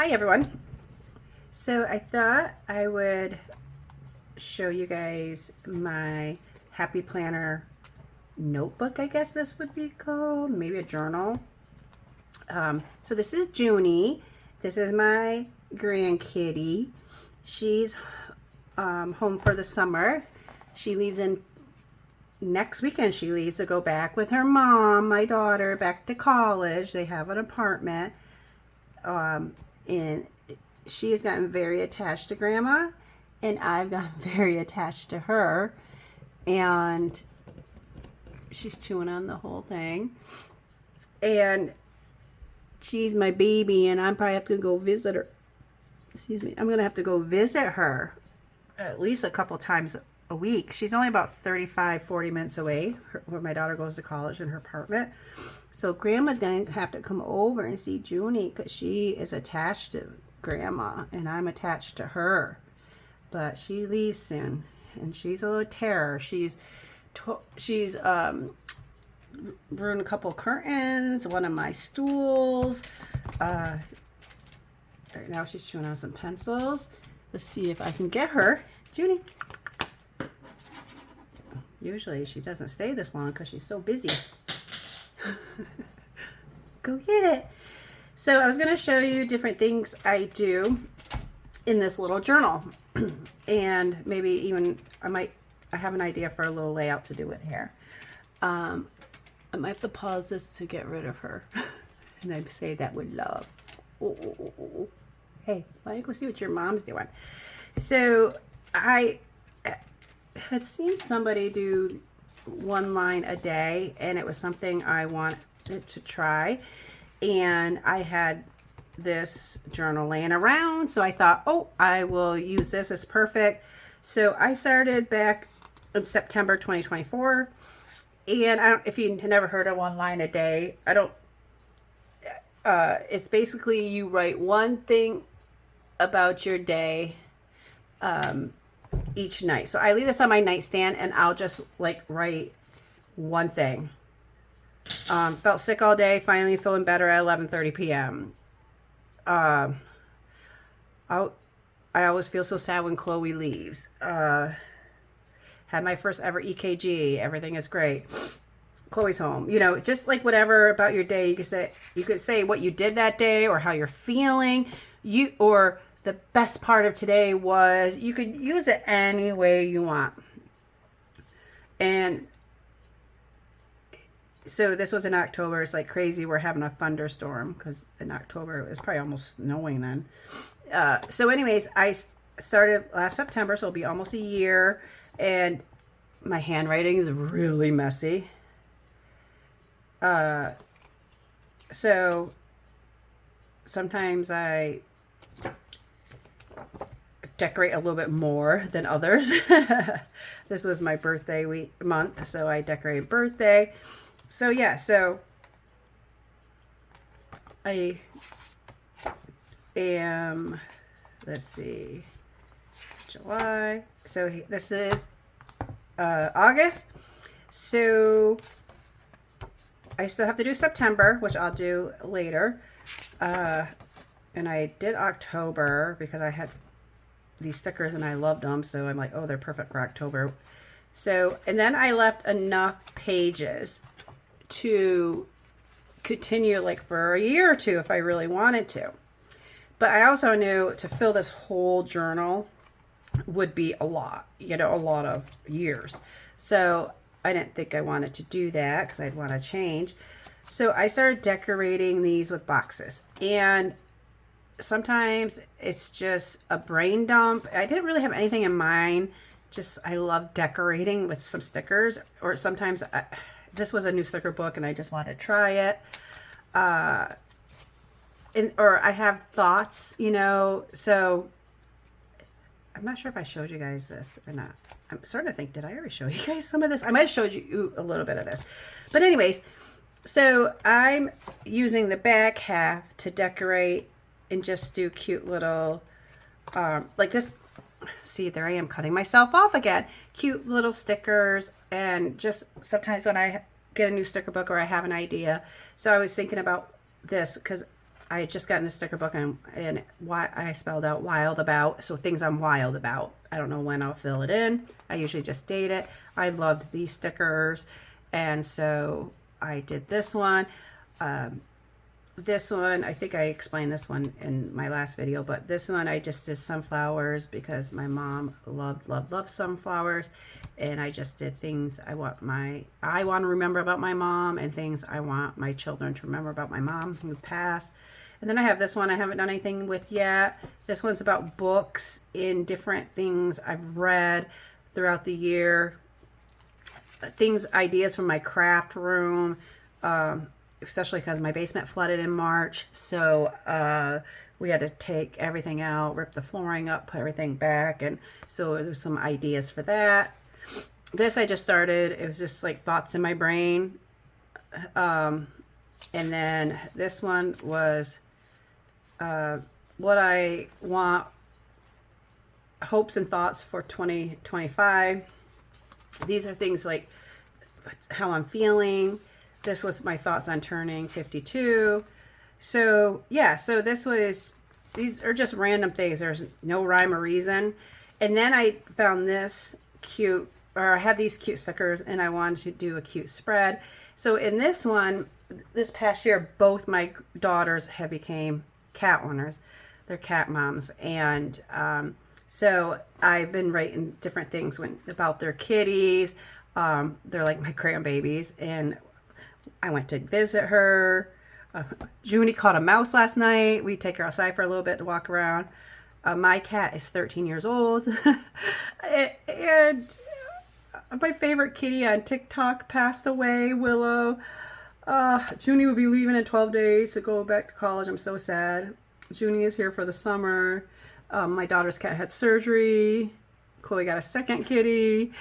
Hi everyone. So I thought I would show you guys my Happy Planner notebook, I guess this would be called, maybe a journal. So this is Junie. This is my grandkitty. She's home for the summer. She leaves in next weekend. She leaves to go back with her mom, my daughter, back to college. They have an apartment. And she has gotten very attached to Grandma, and I've gotten very attached to her. And she's chewing on the whole thing. And she's my baby, and I'm probably have to go visit her. Excuse me. I'm going to have to go visit her at least a couple times a week. She's only about 35, 40 minutes away where my daughter goes to college in her apartment. So Grandma's going to have to come over and see Junie because she is attached to Grandma and I'm attached to her. But she leaves soon and she's a little terror. She's ruined a couple curtains, one of my stools. Right now she's chewing on some pencils. Let's see if I can get her. Junie. Usually she doesn't stay this long because she's so busy. Go get it. So I was going to show you different things I do in this little journal. And maybe even I have an idea for a little layout to do it here. I might have to pause this to get rid of her. And I say that with love. Oh. Hey, why don't you go see what your mom's doing? So I had seen somebody do one line a day, and it was something I wanted to try. And I had this journal laying around, so I thought, oh, I will use this. It's perfect. So I started back in September 2024, and if you never heard of one line a day, it's basically you write one thing about your day each night. So I leave this on my nightstand and I'll just write one thing. Felt sick all day, finally feeling better at 11:30 p.m. I always feel so sad when Chloe leaves. Had my first ever EKG. Everything is great. Chloe's home. Just whatever about your day. You could say what you did that day or how you're feeling. Or the best part of today was, you could use it any way you want. And so this was in October. It's like crazy. We're having a thunderstorm because in October it was probably almost snowing then. So anyways, I started last September, so it'll be almost a year. And my handwriting is really messy. So sometimes I decorate a little bit more than others. This was my birthday month, so I decorated birthday. So yeah, so I am, let's see, July. So this is August. So I still have to do September, which I'll do later. And I did October because I had these stickers and I loved them. So I'm like, oh, they're perfect for October. So, and then I left enough pages to continue for a year or two if I really wanted to. But I also knew to fill this whole journal would be a lot, a lot of years. So I didn't think I wanted to do that because I'd want to change. So I started decorating these with boxes. And sometimes it's just a brain dump. I didn't really have anything in mind. Just I love decorating with some stickers. Or sometimes this was a new sticker book and I just wanted to try it. Or I have thoughts, so I'm not sure if I showed you guys this or not. I'm starting to think, did I already show you guys some of this? I might have showed you a little bit of this. But anyways, so I'm using the back half to decorate and just do cute little, like this. See, there I am cutting myself off again. Cute little stickers. And just sometimes when I get a new sticker book or I have an idea. So I was thinking about this because I had just gotten the sticker book, and why I spelled out wild about, so things I'm wild about. I don't know when I'll fill it in. I usually just date it. I loved these stickers, and so I did this one. This one, I think I explained this one in my last video, but this one I just did sunflowers because my mom loved sunflowers, and I just did things I want to remember about my mom, and things I want my children to remember about my mom who passed. And then I have this one I haven't done anything with yet. This one's about books in different things I've read throughout the year, ideas from my craft room, especially because my basement flooded in March. So we had to take everything out, rip the flooring up, put everything back. And so there's some ideas for that. This I just started. It was just like thoughts in my brain. And then this one was what I want, hopes and thoughts for 2025. These are things like how I'm feeling. This was my thoughts on turning 52. So yeah, so these are just random things. There's no rhyme or reason. And then I found this cute, or I had these cute stickers, and I wanted to do a cute spread. So in this one, this past year, both my daughters have became cat owners. They're cat moms. And so I've been writing different things about their kitties. They're like my grandbabies. And I went to visit her. Junie caught a mouse last night. We take her outside for a little bit to walk around. My cat is 13 years old. And my favorite kitty on TikTok passed away, Willow. Junie will be leaving in 12 days to go back to college. I'm so sad. Junie is here for the summer. My daughter's cat had surgery. Chloe got a second kitty.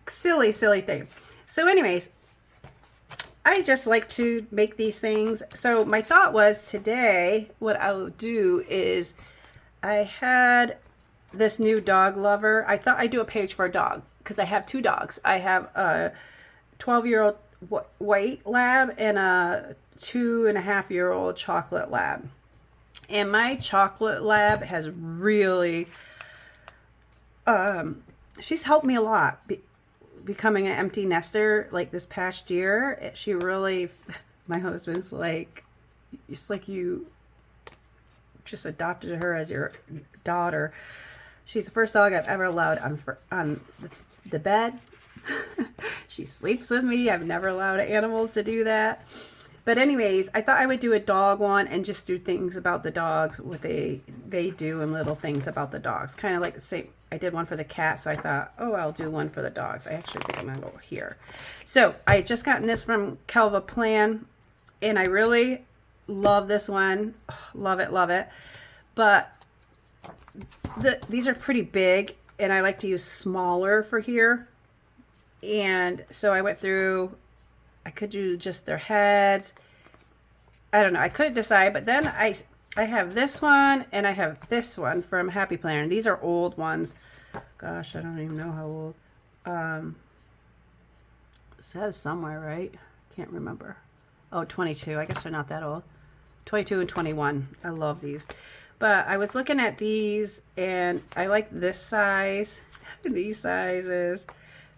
Silly thing. So anyways, I just like to make these things. So my thought was today, what I will do is, I had this new dog lover. I thought I'd do a page for a dog because I have two dogs. I have a 12-year-old white lab and a 2.5-year-old chocolate lab. And my chocolate lab has really, she's helped me a lot. Becoming an empty nester like this past year, she really, my husband's like, it's like you just adopted her as your daughter. She's the first dog I've ever allowed on the bed. She sleeps with me. I've never allowed animals to do that. But anyways, I thought I would do a dog one and just do things about the dogs, what they do, and little things about the dogs. Kind of like the same. I did one for the cat, so I thought, oh, I'll do one for the dogs. I actually think I'm going to go here. So I just gotten this from Kelva Plan, and I really love this one. Oh, love it. But these are pretty big, and I like to use smaller for here. And so I went through, I could do just their heads. I don't know. I couldn't decide, but then I have this one, and I have this one from Happy Planner. These are old ones. Gosh, I don't even know how old. It says somewhere, right? Can't remember. Oh, 22. I guess they're not that old. 22 and 21. I love these. But I was looking at these, and I like this size, these sizes.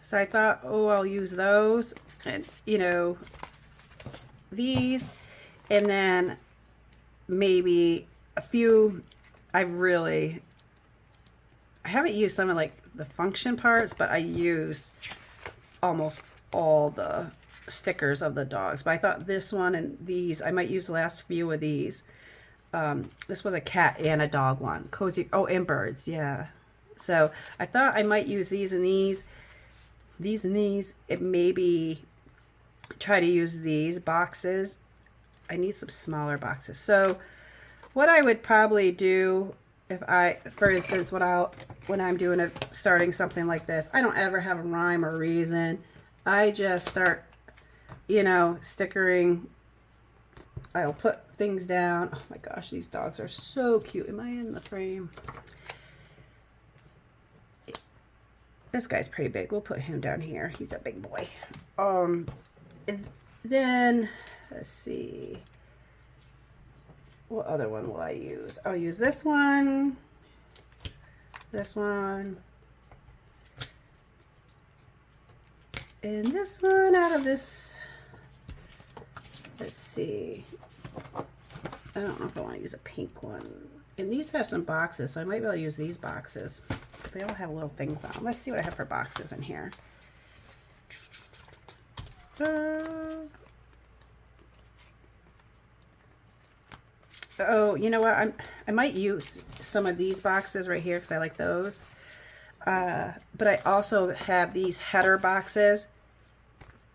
So I thought, oh, I'll use those, and, you know, these, and then maybe a few. I haven't used some of like the function parts, but I used almost all the stickers of the dogs. But I thought this one and these, I might use the last few of these. This was a cat and a dog one. Cozy, oh, and birds, yeah. So I thought I might use these and these. These and these. It maybe try to use these boxes. I need some smaller boxes. So what I would probably do if for instance, when I'm doing starting something like this, I don't ever have a rhyme or reason. I just start, you know, stickering. I'll put things down. Oh my gosh, these dogs are so cute. Am I in the frame? This guy's pretty big. We'll put him down here. He's a big boy. And then let's see. what other one will I use? I'll use this one, and this one out of this. Let's see. I don't know if I want to use a pink one. And these have some boxes, so I might be able to use these boxes. They all have little things on them. Let's see what I have for boxes in here. Oh, you know what? I might use some of these boxes right here because I like those. But I also have these header boxes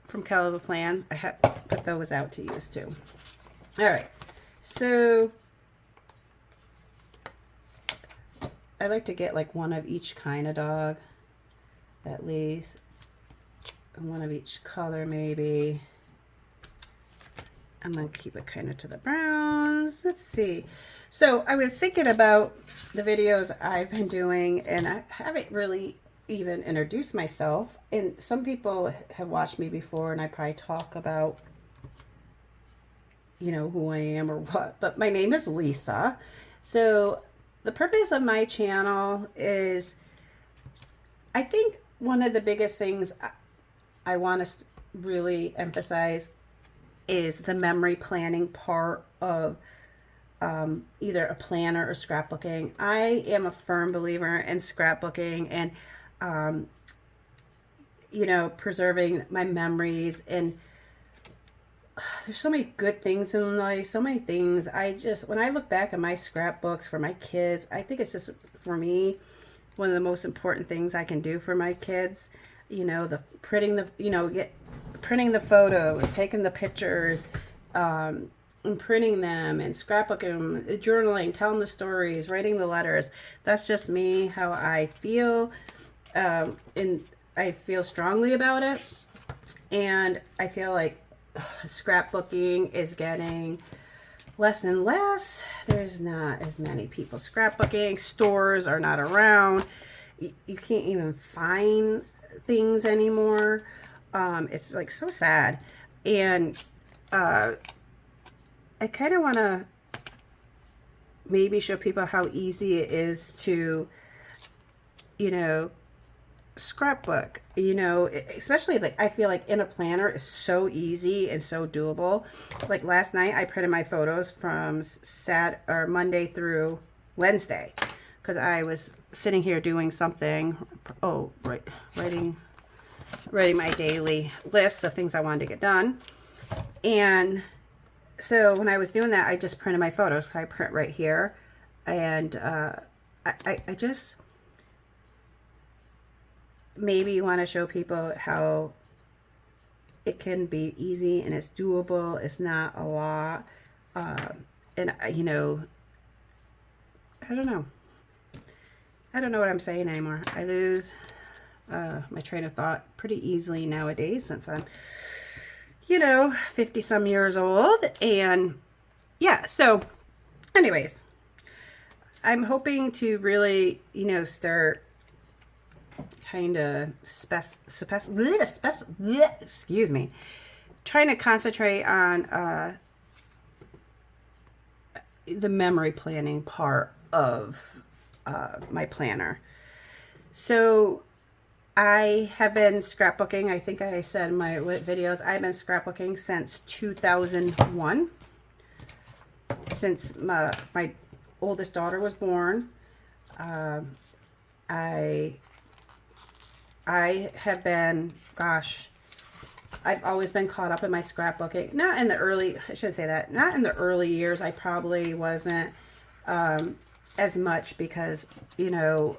from Caliber Plans. I have put those out to use too. All right, so I like to get like one of each kind of dog, at least. One of each color maybe. I'm gonna keep it kind of to the browns. Let's see. So I was thinking about the videos I've been doing, and I haven't really even introduced myself. And some people have watched me before, and I probably talk about, you know, who I am or what. But my name is Lisa. So the purpose of my channel is, I think one of the biggest things I want to really emphasize is the memory planning part of either a planner or scrapbooking. I am a firm believer in scrapbooking and, you know, preserving my memories. And there's so many good things in life, so many things. When I look back at my scrapbooks for my kids, I think it's just, for me, one of the most important things I can do for my kids. You know, printing the photos, taking the pictures, and printing them, and scrapbooking, journaling, telling the stories, writing the letters. That's just me, how I feel, and I feel strongly about it. And I feel like scrapbooking is getting less and less. There's not as many people scrapbooking. Stores are not around. You can't even find things anymore. It's like so sad. And I kind of want to maybe show people how easy it is to, you know, scrapbook. You know, especially like I feel like in a planner is so easy and so doable. Like last night I printed my photos from Monday through Wednesday because I was sitting here doing something. Writing my daily list of things I wanted to get done. And so when I was doing that, I just printed my photos. So I print right here. And I just maybe want to show people how it can be easy and it's doable. It's not a lot. And, you know, I don't know. I don't know what I'm saying anymore. I lose my train of thought pretty easily nowadays since I'm, you know, 50 some years old. And yeah, so anyways, I'm hoping to really, you know, start kind of excuse me, trying to concentrate on the memory planning part of my planner. So I have been scrapbooking. I think I said in my videos, I've been scrapbooking since 2001, since my oldest daughter was born. I have been, gosh, I've always been caught up in my scrapbooking. Not in the early, I should say that, not in the early years. I probably wasn't as much because, you know,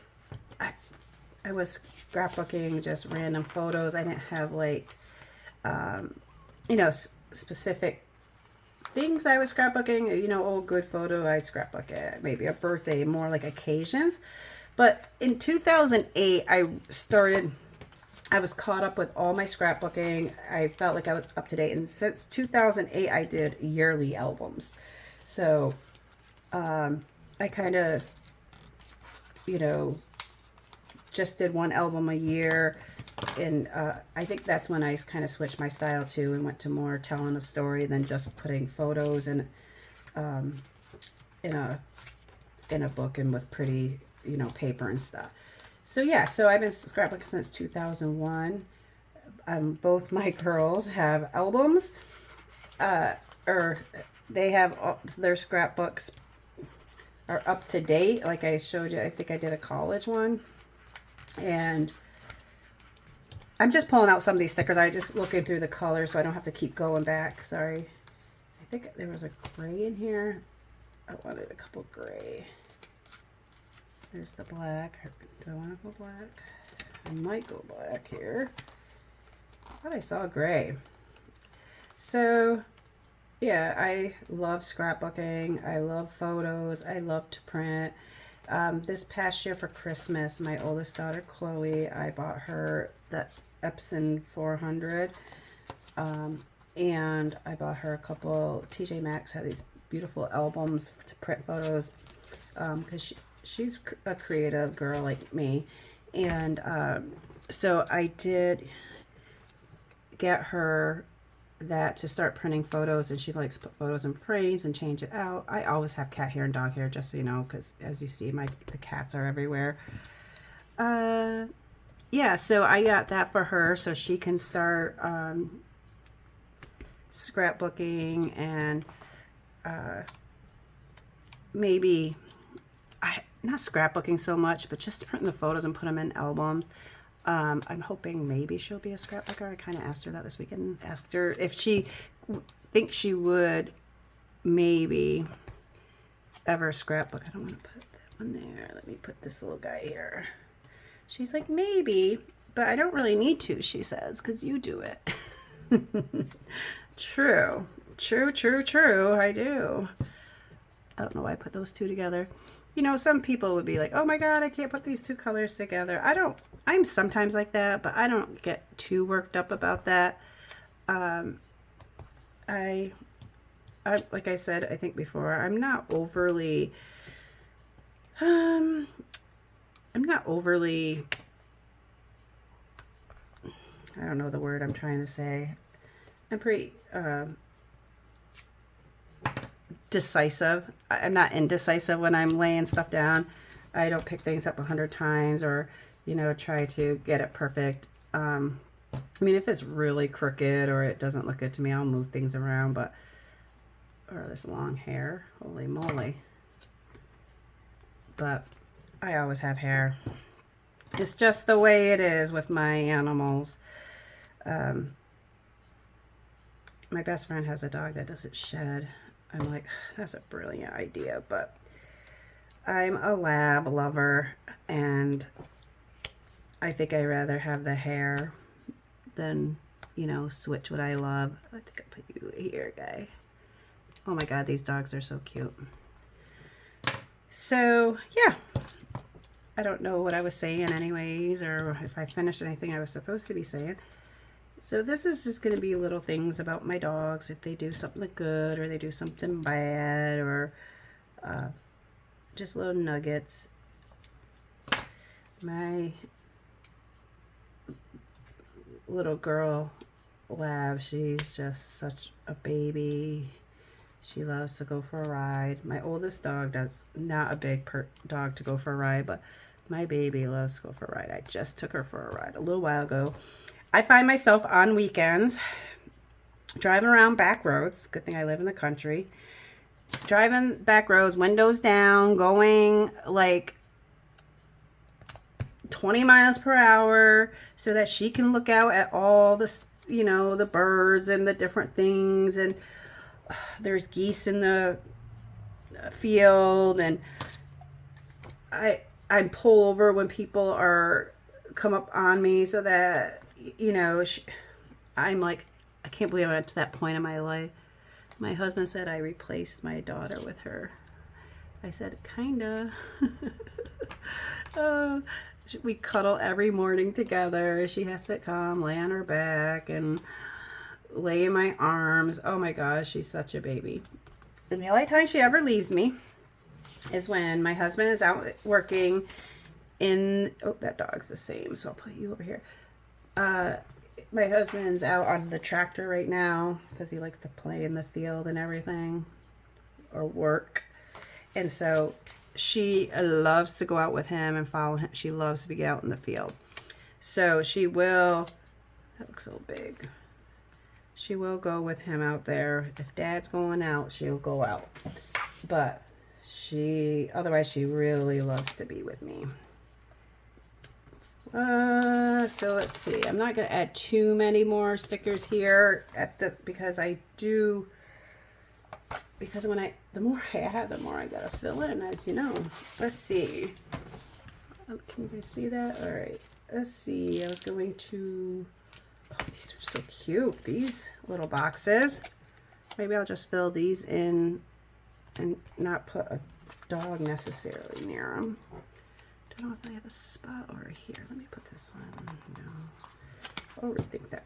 I was scrapbooking just random photos. I didn't have like, you know, specific things I was scrapbooking. You know, oh, good photo, I'd scrapbook it. Maybe a birthday, more like occasions. But in 2008, I was caught up with all my scrapbooking. I felt like I was up to date. And since 2008, I did yearly albums. So I kind of, you know, just did one album a year. And I think that's when I kind of switched my style too and went to more telling a story than just putting photos and in a book and with pretty, you know, paper and stuff. So yeah, so I've been scrapbooking since 2001. Both my girls have albums, or they have their scrapbooks are up to date. Like I showed you, I think I did a college one, and I'm just pulling out some of these stickers. I just looking through the colors so I don't have to keep going back. Sorry. I think there was a gray in here. I wanted a couple gray. There's the black. Do I want to go black? I might go black here. I thought I saw gray. So, yeah, I love scrapbooking. I love photos. I love to print. This past year for Christmas, my oldest daughter, Chloe, I bought her the Epson 400. And I bought her a couple, TJ Maxx had these beautiful albums to print photos, because she's a creative girl like me. And so I did get her that to start printing photos, and she likes to put photos in frames and change it out. I always have cat hair and dog hair, just so you know, because as you see, the cats are everywhere. Yeah, so I got that for her so she can start scrapbooking, and maybe not scrapbooking so much, but just printing the photos and put them in albums. I'm hoping maybe she'll be a scrapbooker. I kind of asked her that this weekend. Asked her if she thinks she would maybe ever scrapbook. I don't want to put that one there. Let me put this little guy here. She's like, maybe, but I don't really need to, she says, because you do it. True. True. I do. I don't know why I put those two together. You know, some people would be like, oh my God, I can't put these two colors together. I'm sometimes like that, but I don't get too worked up about that. I like I said, I think before, I'm not overly, I don't know the word I'm trying to say. I'm pretty, decisive. I'm not indecisive when I'm laying stuff down. I don't pick things up 100 times or, you know, try to get it perfect. I mean, if it's really crooked or it doesn't look good to me, I'll move things around, but, or this long hair, holy moly. But I always have hair. It's just the way it is with my animals. My best friend has a dog that doesn't shed. I'm like, that's a brilliant idea, but I'm a lab lover, and I think I'd rather have the hair than, you know, switch what I love. I think I put you here, guy. Oh my God, these dogs are so cute. So, yeah. I don't know what I was saying anyways, or if I finished anything I was supposed to be saying. So this is just going to be little things about my dogs, if they do something good or they do something bad, or just little nuggets. My little girl, Lab, she's just such a baby. She loves to go for a ride. My oldest dog, that's not a big dog to go for a ride, but my baby loves to go for a ride. I just took her for a ride a little while ago. I find myself on weekends driving around back roads. Good thing I live in the country. Driving back roads, windows down, going like 20 miles per hour so that she can look out at all the, you know, the birds and the different things. And there's geese in the field, and I pull over when people come up on me so that, you know, I'm like, I can't believe I'm at that point in my life. My husband said I replaced my daughter with her. I said, kinda. We cuddle every morning together. She has to come lay on her back and lay in my arms. Oh my gosh, she's such a baby. And the only time she ever leaves me is when my husband is out working in, oh, that dog's the same, so I'll put you over here. My husband's out on the tractor right now because he likes to play in the field and everything, or work. And so she loves to go out with him and follow him. She loves to be out in the field. So she will, that looks so big. She will go with him out there. If Dad's going out, she'll go out. But otherwise she really loves to be with me. So let's see. I'm not going to add too many more stickers here because the more I add, the more I got to fill in, as you know. Let's see. Can you guys see that? All right. Let's see. I was going to, oh, these are so cute. These little boxes. Maybe I'll just fill these in and not put a dog necessarily near them. Don't know if I have a spot over here. Let me put this one. No. I'll rethink that.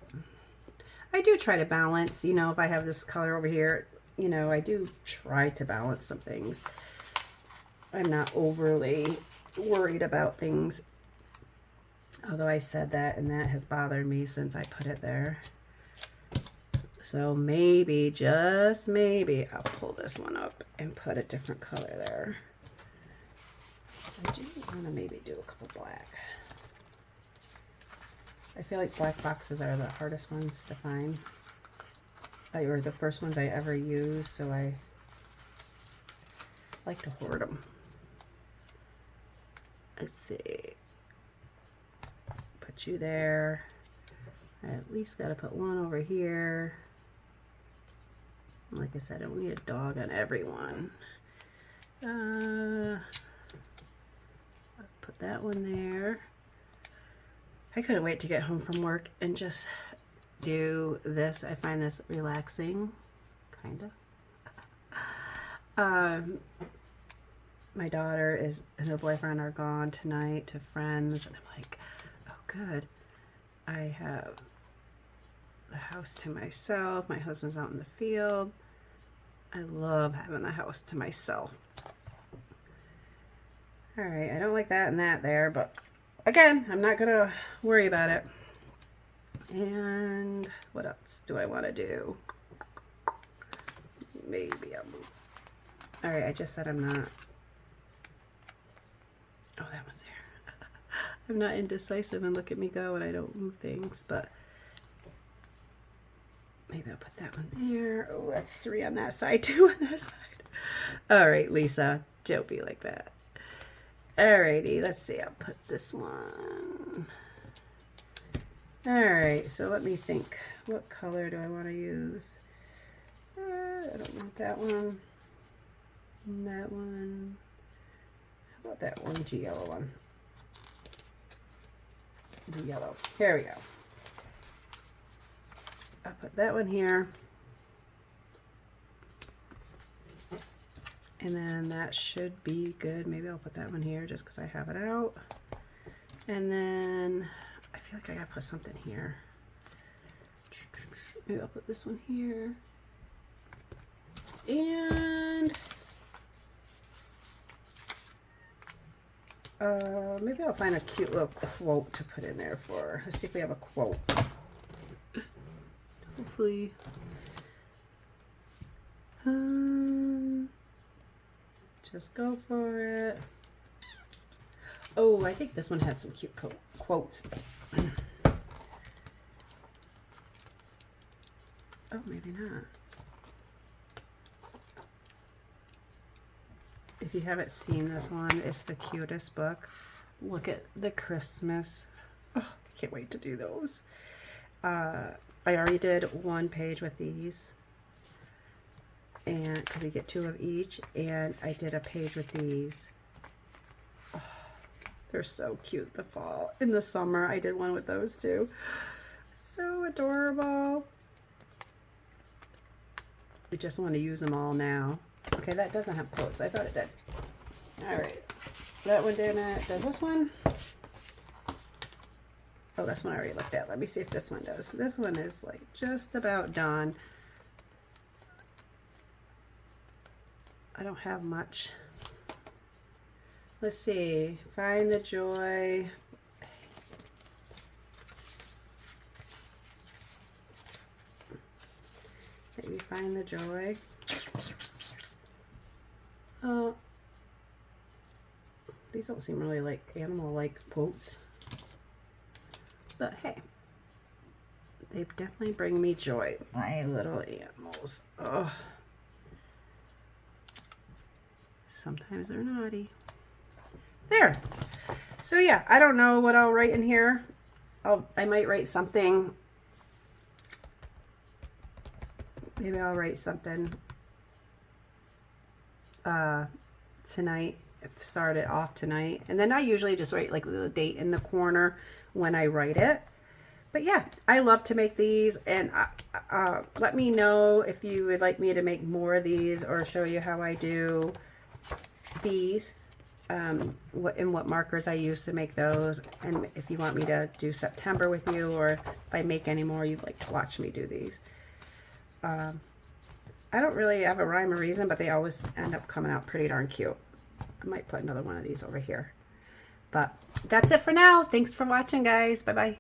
I do try to balance, you know, if I have this color over here, you know, I do try to balance some things. I'm not overly worried about things. Although I said that, and that has bothered me since I put it there. So maybe, just maybe, I'll pull this one up and put a different color there. I do want to maybe do a couple black. I feel like black boxes are the hardest ones to find. Or the first ones I ever use, so I like to hoard them. Let's see. Put you there. I at least got to put one over here. Like I said, I don't need a dog on everyone. I'll put that one there. I couldn't wait to get home from work and just do this. I find this relaxing, kind of. My daughter and her boyfriend are gone tonight to friends, and I'm like, oh good, I have the house to myself. My husband's out in the field. I love having the house to myself. All right, I don't like that and that there, but again, I'm not gonna worry about it. And what else do I want to do? Maybe I'll move. All right, I just said I'm not. Oh, that one's there. I'm not indecisive, and look at me go, and I don't move things, but maybe I'll put that one there. Oh, that's 3 on that side, 2 on that side. All right, Lisa, don't be like that. Alrighty, let's see. I'll put this one. Alright, so let me think. What color do I want to use? I don't want that one. That one. How about that orangey yellow one? The yellow. Here we go. I'll put that one here. And then that should be good. Maybe I'll put that one here just because I have it out. And then I feel like I gotta put something here. Maybe I'll put this one here. And maybe I'll find a cute little quote to put in there for. Let's see if we have a quote. Hopefully. Just go for it. Oh, I think this one has some cute quotes. Oh, maybe not. If you haven't seen this one, it's the cutest book. Look at the Christmas. Oh, I can't wait to do those. I already did 1 page with these. And because you get 2 of each, and I did a page with these. Oh, they're so cute. The fall, in the summer, I did one with those too. So adorable. We just want to use them all now. Okay, that doesn't have quotes. I thought it did. All right, that one didn't. Does this one? Oh, this one I already looked at. Let me see if this one does. This one is like just about done. I don't have much. Let's see. Find the joy. Maybe find the joy. These don't seem really like animal-like quotes. But hey, they definitely bring me joy. My little animals. Oh. Sometimes they're naughty. There. So yeah, I don't know what I'll write in here. I might write something. Maybe I'll write something tonight. Start it off tonight. And then I usually just write like the date in the corner when I write it. But yeah, I love to make these, and let me know if you would like me to make more of these or show you how I do these, what markers I use to make those, and if you want me to do September with you, or if I make any more you'd like to watch me do these. I don't really have a rhyme or reason, but they always end up coming out pretty darn cute. I might put another one of these over here. But that's it for now. Thanks for watching, guys. Bye-bye.